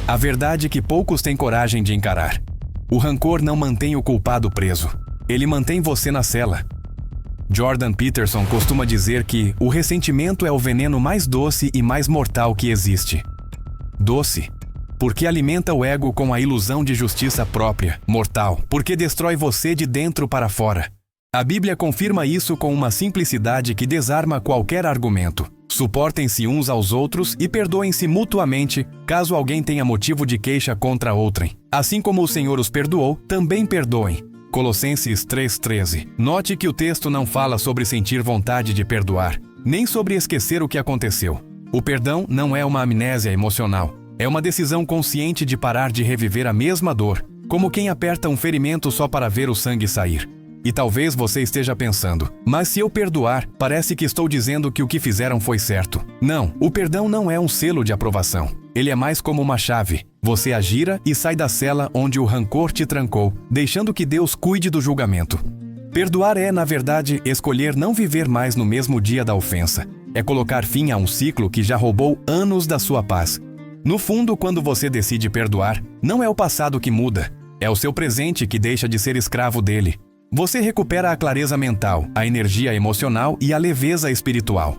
A verdade que poucos têm coragem de encarar. O rancor não mantém o culpado preso. Ele mantém você na cela. Jordan Peterson costuma dizer que o ressentimento é o veneno mais doce e mais mortal que existe. Doce, porque alimenta o ego com a ilusão de justiça própria. Mortal, porque destrói você de dentro para fora. A Bíblia confirma isso com uma simplicidade que desarma qualquer argumento. Suportem-se uns aos outros e perdoem-se mutuamente, caso alguém tenha motivo de queixa contra outrem. Assim como o Senhor os perdoou, também perdoem. Colossenses 3,13. Note que o texto não fala sobre sentir vontade de perdoar, nem sobre esquecer o que aconteceu. O perdão não é uma amnésia emocional. É uma decisão consciente de parar de reviver a mesma dor, como quem aperta um ferimento só para ver o sangue sair. E talvez você esteja pensando, mas se eu perdoar, parece que estou dizendo que o que fizeram foi certo. Não, o perdão não é um selo de aprovação. Ele é mais como uma chave. Você a gira e sai da cela onde o rancor te trancou, deixando que Deus cuide do julgamento. Perdoar é, na verdade, escolher não viver mais no mesmo dia da ofensa. É colocar fim a um ciclo que já roubou anos da sua paz. No fundo, quando você decide perdoar, não é o passado que muda, é o seu presente que deixa de ser escravo dele. Você recupera a clareza mental, a energia emocional e a leveza espiritual.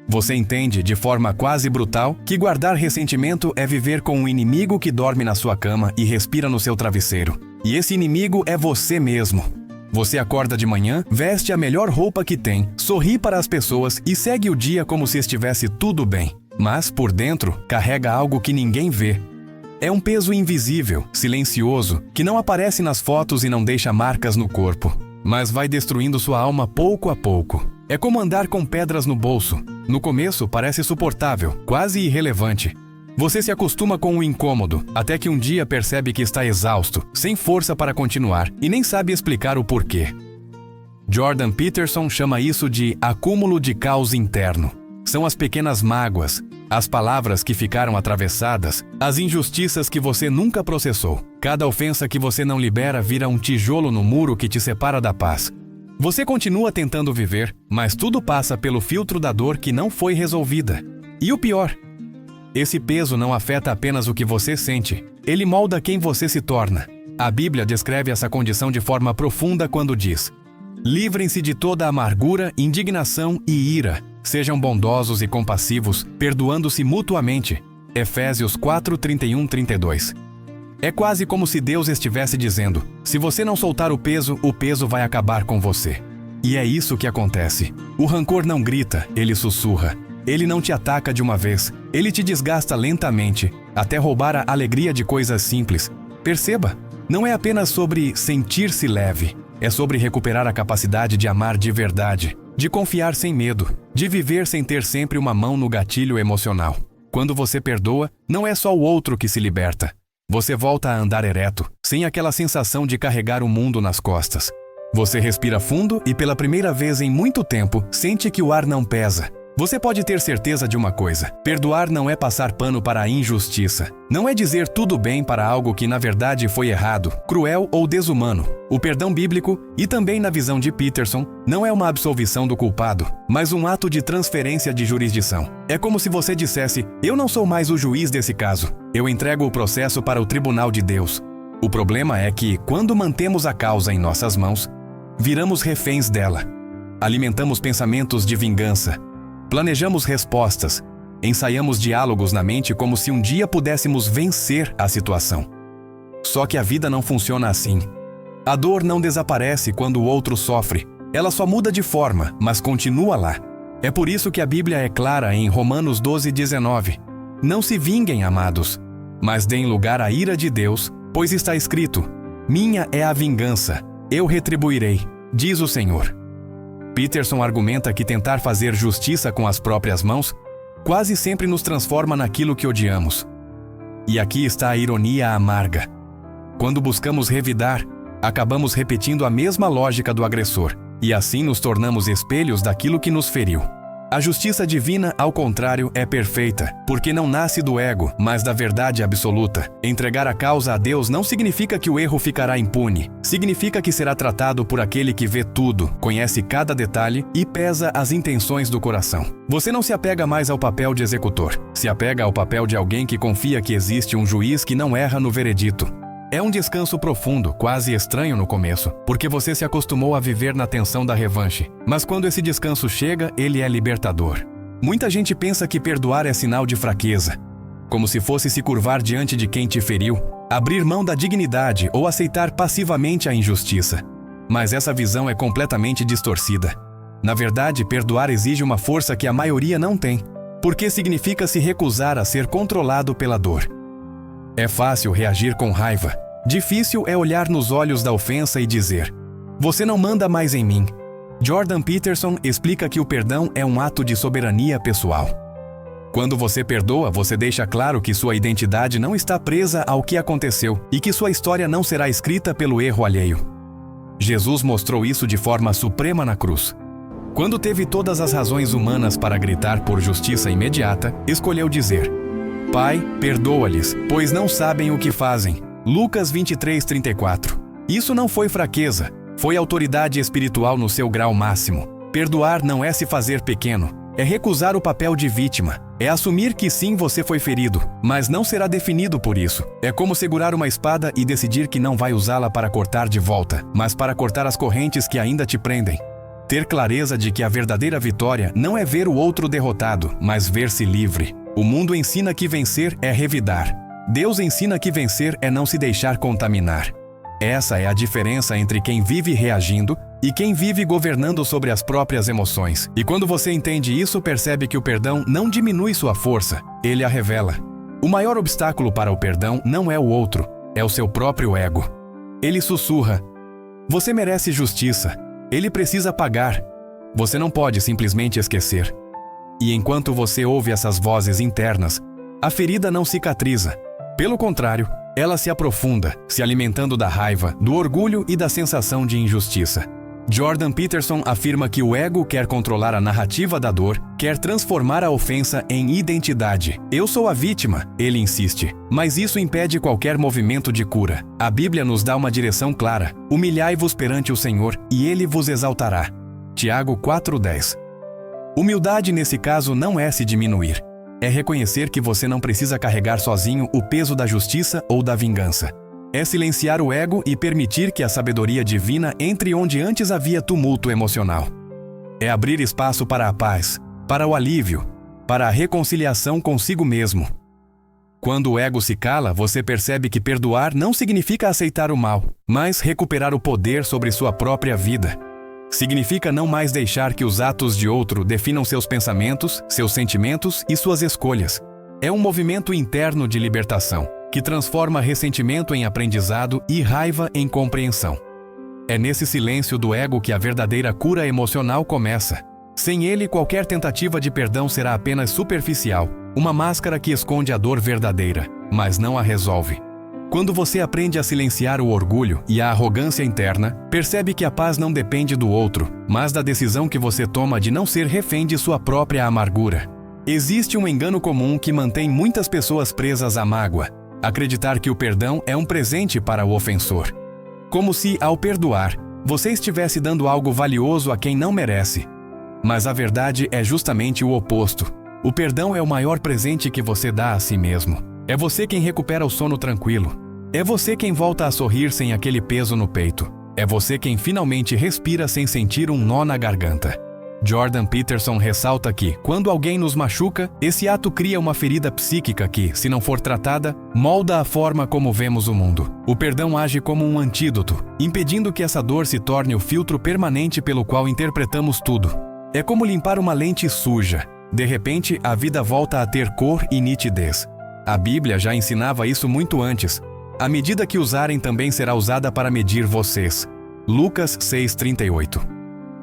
Você entende, de forma quase brutal, que guardar ressentimento é viver com um inimigo que dorme na sua cama e respira no seu travesseiro. E esse inimigo é você mesmo. Você acorda de manhã, veste a melhor roupa que tem, sorri para as pessoas e segue o dia como se estivesse tudo bem. Mas, por dentro, carrega algo que ninguém vê. É um peso invisível, silencioso, que não aparece nas fotos e não deixa marcas no corpo, mas vai destruindo sua alma pouco a pouco. É como andar com pedras no bolso. No começo parece suportável, quase irrelevante. Você se acostuma com o incômodo, até que um dia percebe que está exausto, sem força para continuar, e nem sabe explicar o porquê. Jordan Peterson chama isso de acúmulo de caos interno. São as pequenas mágoas, as palavras que ficaram atravessadas, as injustiças que você nunca processou. Cada ofensa que você não libera vira um tijolo no muro que te separa da paz. Você continua tentando viver, mas tudo passa pelo filtro da dor que não foi resolvida. E o pior, esse peso não afeta apenas o que você sente, ele molda quem você se torna. A Bíblia descreve essa condição de forma profunda quando diz: livrem-se de toda amargura, indignação e ira. Sejam bondosos e compassivos, perdoando-se mutuamente. Efésios 4, 31, 32. É quase como se Deus estivesse dizendo: se você não soltar o peso vai acabar com você. E é isso que acontece. O rancor não grita, ele sussurra. Ele não te ataca de uma vez, ele te desgasta lentamente, até roubar a alegria de coisas simples. Perceba, não é apenas sobre sentir-se leve, é sobre recuperar a capacidade de amar de verdade, de confiar sem medo, de viver sem ter sempre uma mão no gatilho emocional. Quando você perdoa, não é só o outro que se liberta. Você volta a andar ereto, sem aquela sensação de carregar o mundo nas costas. Você respira fundo e pela primeira vez em muito tempo, sente que o ar não pesa. Você pode ter certeza de uma coisa: perdoar não é passar pano para a injustiça. Não é dizer tudo bem para algo que na verdade foi errado, cruel ou desumano. O perdão bíblico, e também na visão de Peterson, não é uma absolvição do culpado, mas um ato de transferência de jurisdição. É como se você dissesse: eu não sou mais o juiz desse caso, eu entrego o processo para o tribunal de Deus. O problema é que, quando mantemos a causa em nossas mãos, viramos reféns dela. Alimentamos pensamentos de vingança. Planejamos respostas, ensaiamos diálogos na mente como se um dia pudéssemos vencer a situação. Só que a vida não funciona assim. A dor não desaparece quando o outro sofre. Ela só muda de forma, mas continua lá. É por isso que a Bíblia é clara em Romanos 12:19. Não se vinguem, amados, mas deem lugar à ira de Deus, pois está escrito: minha é a vingança, eu retribuirei, diz o Senhor. Peterson argumenta que tentar fazer justiça com as próprias mãos quase sempre nos transforma naquilo que odiamos. E aqui está a ironia amarga. Quando buscamos revidar, acabamos repetindo a mesma lógica do agressor, e assim nos tornamos espelhos daquilo que nos feriu. A justiça divina, ao contrário, é perfeita, porque não nasce do ego, mas da verdade absoluta. Entregar a causa a Deus não significa que o erro ficará impune. Significa que será tratado por aquele que vê tudo, conhece cada detalhe e pesa as intenções do coração. Você não se apega mais ao papel de executor. Se apega ao papel de alguém que confia que existe um juiz que não erra no veredito. É um descanso profundo, quase estranho no começo, porque você se acostumou a viver na tensão da revanche. Mas quando esse descanso chega, ele é libertador. Muita gente pensa que perdoar é sinal de fraqueza, como se fosse se curvar diante de quem te feriu, abrir mão da dignidade ou aceitar passivamente a injustiça. Mas essa visão é completamente distorcida. Na verdade, perdoar exige uma força que a maioria não tem, porque significa se recusar a ser controlado pela dor. É fácil reagir com raiva. Difícil é olhar nos olhos da ofensa e dizer: "Você não manda mais em mim." Jordan Peterson explica que o perdão é um ato de soberania pessoal. Quando você perdoa, você deixa claro que sua identidade não está presa ao que aconteceu e que sua história não será escrita pelo erro alheio. Jesus mostrou isso de forma suprema na cruz. Quando teve todas as razões humanas para gritar por justiça imediata, escolheu dizer: "Pai, perdoa-lhes, pois não sabem o que fazem." Lucas 23:34. Isso não foi fraqueza, foi autoridade espiritual no seu grau máximo. Perdoar não é se fazer pequeno, é recusar o papel de vítima, é assumir que sim, você foi ferido, mas não será definido por isso. É como segurar uma espada e decidir que não vai usá-la para cortar de volta, mas para cortar as correntes que ainda te prendem. Ter clareza de que a verdadeira vitória não é ver o outro derrotado, mas ver-se livre. O mundo ensina que vencer é revidar. Deus ensina que vencer é não se deixar contaminar. Essa é a diferença entre quem vive reagindo e quem vive governando sobre as próprias emoções. E quando você entende isso, percebe que o perdão não diminui sua força, ele a revela. O maior obstáculo para o perdão não é o outro, é o seu próprio ego. Ele sussurra: "Você merece justiça. Ele precisa pagar. Você não pode simplesmente esquecer." E enquanto você ouve essas vozes internas, a ferida não cicatriza. Pelo contrário, ela se aprofunda, se alimentando da raiva, do orgulho e da sensação de injustiça. Jordan Peterson afirma que o ego quer controlar a narrativa da dor, quer transformar a ofensa em identidade. "Eu sou a vítima", ele insiste, mas isso impede qualquer movimento de cura. A Bíblia nos dá uma direção clara: "Humilhai-vos perante o Senhor, e Ele vos exaltará." Tiago 4:10. Humildade nesse caso não é se diminuir. É reconhecer que você não precisa carregar sozinho o peso da justiça ou da vingança. É silenciar o ego e permitir que a sabedoria divina entre onde antes havia tumulto emocional. É abrir espaço para a paz, para o alívio, para a reconciliação consigo mesmo. Quando o ego se cala, você percebe que perdoar não significa aceitar o mal, mas recuperar o poder sobre sua própria vida. Significa não mais deixar que os atos de outro definam seus pensamentos, seus sentimentos e suas escolhas. É um movimento interno de libertação, que transforma ressentimento em aprendizado e raiva em compreensão. É nesse silêncio do ego que a verdadeira cura emocional começa. Sem ele, qualquer tentativa de perdão será apenas superficial, uma máscara que esconde a dor verdadeira, mas não a resolve. Quando você aprende a silenciar o orgulho e a arrogância interna, percebe que a paz não depende do outro, mas da decisão que você toma de não ser refém de sua própria amargura. Existe um engano comum que mantém muitas pessoas presas à mágoa: acreditar que o perdão é um presente para o ofensor. Como se, ao perdoar, você estivesse dando algo valioso a quem não merece. Mas a verdade é justamente o oposto. O perdão é o maior presente que você dá a si mesmo. É você quem recupera o sono tranquilo. É você quem volta a sorrir sem aquele peso no peito. É você quem finalmente respira sem sentir um nó na garganta. Jordan Peterson ressalta que, quando alguém nos machuca, esse ato cria uma ferida psíquica que, se não for tratada, molda a forma como vemos o mundo. O perdão age como um antídoto, impedindo que essa dor se torne o filtro permanente pelo qual interpretamos tudo. É como limpar uma lente suja. De repente, a vida volta a ter cor e nitidez. A Bíblia já ensinava isso muito antes. A medida que usarem também será usada para medir vocês. Lucas 6:38.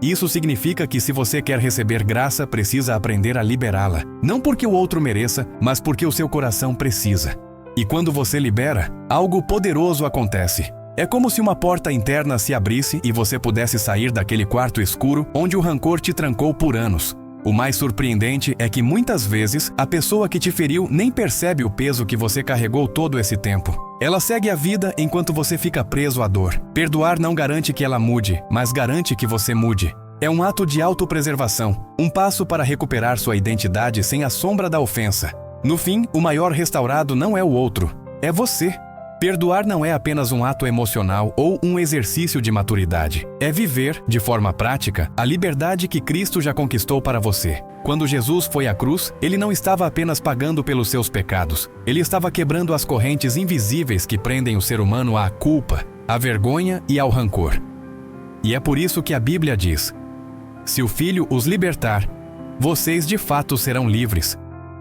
Isso significa que se você quer receber graça, precisa aprender a liberá-la. Não porque o outro mereça, mas porque o seu coração precisa. E quando você libera, algo poderoso acontece. É como se uma porta interna se abrisse e você pudesse sair daquele quarto escuro onde o rancor te trancou por anos. O mais surpreendente é que muitas vezes a pessoa que te feriu nem percebe o peso que você carregou todo esse tempo. Ela segue a vida enquanto você fica preso à dor. Perdoar não garante que ela mude, mas garante que você mude. É um ato de autopreservação, um passo para recuperar sua identidade sem a sombra da ofensa. No fim, o maior restaurado não é o outro, é você. Perdoar não é apenas um ato emocional ou um exercício de maturidade. É viver, de forma prática, a liberdade que Cristo já conquistou para você. Quando Jesus foi à cruz, ele não estava apenas pagando pelos seus pecados. Ele estava quebrando as correntes invisíveis que prendem o ser humano à culpa, à vergonha e ao rancor. E é por isso que a Bíblia diz: se o Filho os libertar, vocês de fato serão livres.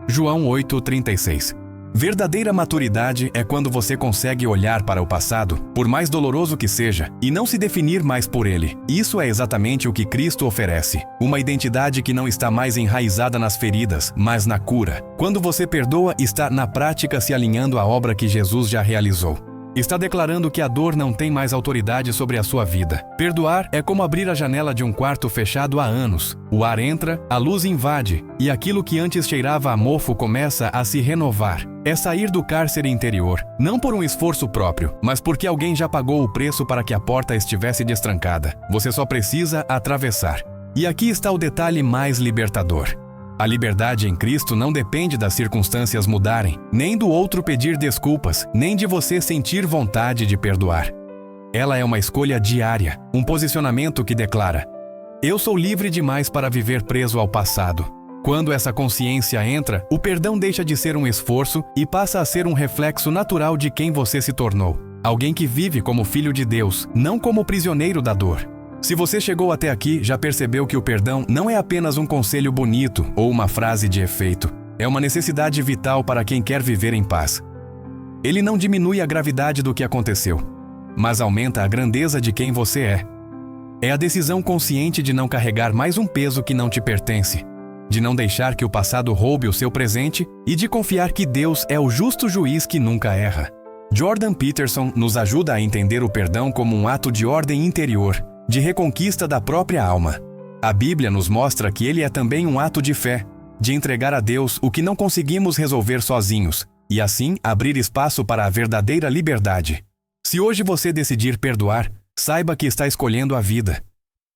João 8,36. Verdadeira maturidade é quando você consegue olhar para o passado, por mais doloroso que seja, e não se definir mais por ele. Isso é exatamente o que Cristo oferece. Uma identidade que não está mais enraizada nas feridas, mas na cura. Quando você perdoa, está na prática se alinhando à obra que Jesus já realizou. Está declarando que a dor não tem mais autoridade sobre a sua vida. Perdoar é como abrir a janela de um quarto fechado há anos. O ar entra, a luz invade, e aquilo que antes cheirava a mofo começa a se renovar. É sair do cárcere interior, não por um esforço próprio, mas porque alguém já pagou o preço para que a porta estivesse destrancada. Você só precisa atravessar. E aqui está o detalhe mais libertador. A liberdade em Cristo não depende das circunstâncias mudarem, nem do outro pedir desculpas, nem de você sentir vontade de perdoar. Ela é uma escolha diária, um posicionamento que declara: eu sou livre demais para viver preso ao passado. Quando essa consciência entra, o perdão deixa de ser um esforço e passa a ser um reflexo natural de quem você se tornou. Alguém que vive como filho de Deus, não como prisioneiro da dor. Se você chegou até aqui, já percebeu que o perdão não é apenas um conselho bonito ou uma frase de efeito. É uma necessidade vital para quem quer viver em paz. Ele não diminui a gravidade do que aconteceu, mas aumenta a grandeza de quem você é. É a decisão consciente de não carregar mais um peso que não te pertence, de não deixar que o passado roube o seu presente e de confiar que Deus é o justo juiz que nunca erra. Jordan Peterson nos ajuda a entender o perdão como um ato de ordem interior, de reconquista da própria alma. A Bíblia nos mostra que ele é também um ato de fé, de entregar a Deus o que não conseguimos resolver sozinhos, e assim abrir espaço para a verdadeira liberdade. Se hoje você decidir perdoar, saiba que está escolhendo a vida.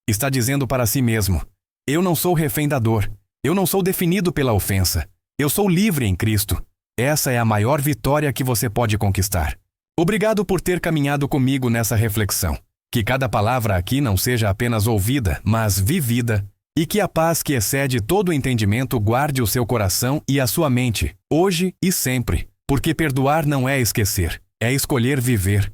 Está dizendo para si mesmo: eu não sou refém da dor, eu não sou definido pela ofensa, eu sou livre em Cristo. Essa é a maior vitória que você pode conquistar. Obrigado por ter caminhado comigo nessa reflexão. Que cada palavra aqui não seja apenas ouvida, mas vivida, e que a paz que excede todo o entendimento guarde o seu coração e a sua mente, hoje e sempre, porque perdoar não é esquecer, é escolher viver.